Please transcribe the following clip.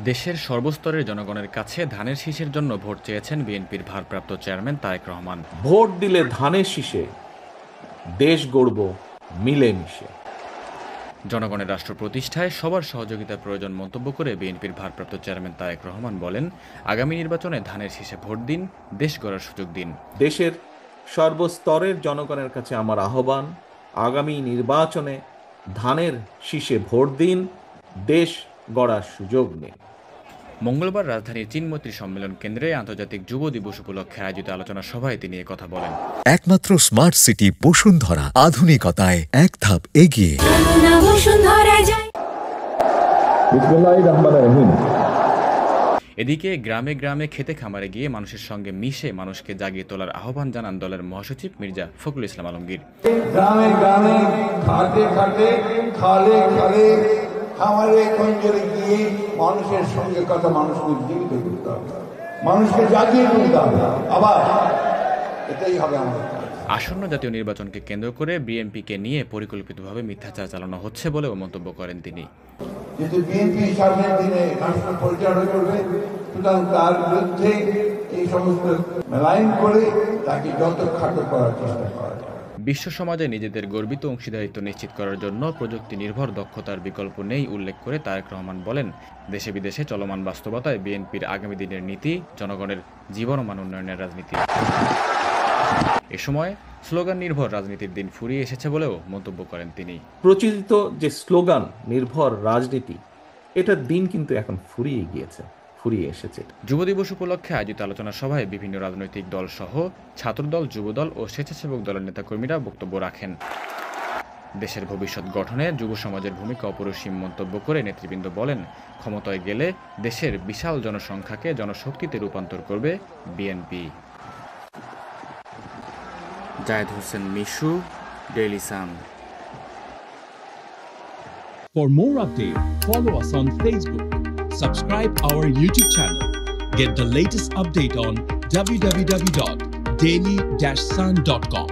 দেশের সর্বস্তরের জনগণের কাছে ধানের শীষের জন্য ভোট চেয়েছেন বিএনপির ভারপ্রাপ্ত চেয়ারম্যান তারেক রহমান। ভোট দিলে ধানের শীষে দেশ গড়ব মিলেমিশে। জনগণের রাষ্ট্র প্রতিষ্ঠায় সবার সহযোগিতার প্রয়োজন মন্তব্য করে বিএনপির ভারপ্রাপ্ত চেয়ারম্যান তারেক রহমান বলেন, আগামী নির্বাচনে ধানের শীষে ভোট দিন, দেশ গড়ার সুযোগ দিন। দেশের সর্বস্তরের জনগণের কাছে আমার আহ্বান, আগামী নির্বাচনে ধানের শীষে ভোট দিন, দেশ গড়ার সুযোগ নিন। মঙ্গলবার রাজধানীর চিনমৈত্রী সম্মেলন কেন্দ্রে আন্তর্জাতিক যুব দিবস উপলক্ষে আয়োজিত আলোচনা সভায় তিনি কথা বলেন। একমাত্র স্মার্ট সিটি বসুন্ধরা, আধুনিকতায় এক ধাপ এগিয়ে। এদিকে গ্রামে গ্রামে খেতে খামারে গিয়ে মানুষের সঙ্গে মিশে মানুষকে জাগিয়ে তোলার আহ্বান জানান দলের মহাসচিব মির্জা ফখরুল ইসলাম আলমগীর। গ্রামে গ্রামে খাটে খাটে খালে খালে খামারে খঞ্জরে গিয়ে মানুষের সঙ্গে কথা মানুষকে জীবিত করতে হবে, মানুষকে জাগিয়ে তুলতে হবে। আবার এটাই হবে আমাদের। আসন্ন জাতীয় নির্বাচনকে কেন্দ্র করে বিএনপিকে নিয়ে পরিকল্পিতভাবে মিথ্যাচার চালানো হচ্ছে বলেও মন্তব্য করেন তিনি। যদি বিএনপি সামনের দিনে রাষ্ট্র পরিচালনা করবে, সুতরাং তার বিরুদ্ধে এই সমস্ত মেলাইন করে তাকে যত খাটো করার চেষ্টা করা যায়। বিশ্ব সমাজে নিজেদের গর্বিত অংশীদারিত্ব নিশ্চিত করার জন্য প্রযুক্তি নির্ভর দক্ষতার বিকল্প নেই উল্লেখ করে তারেক রহমান বলেন, দেশে বিদেশে চলমান বাস্তবতায় বিএনপির আগামী দিনের নীতি জনগণের জীবনমান উন্নয়নের রাজনীতি। এ সময় স্লোগান নির্ভর রাজনীতির দিন ফুরিয়ে এসেছে বলেও মন্তব্য করেন তিনি। প্রচলিত যে স্লোগান নির্ভর রাজনীতি, এটার দিন কিন্তু এখন ফুরিয়ে গিয়েছে, ফুরিয়ে এসেছে। যুব দিবস উপলক্ষে আয়োজিত আলোচনা সভায় বিভিন্ন রাজনৈতিক দল সহ ছাত্রদল, যুবদল ও স্বেচ্ছাসেবক দলের নেতাকর্মীরা বক্তব্য রাখেন। দেশের ভবিষ্যৎ গঠনে যুব সমাজের ভূমিকা অপরিসীম মন্তব্য করে নেতৃবৃন্দ বলেন, ক্ষমতায় গেলে দেশের বিশাল জনসংখ্যাকে জনশক্তিতে রূপান্তর করবে BNP. Zayed Hossain Mishu, Daily Sun. For more updates, follow us on Facebook. Subscribe our YouTube channel. Get the latest update on www.daily-sun.com.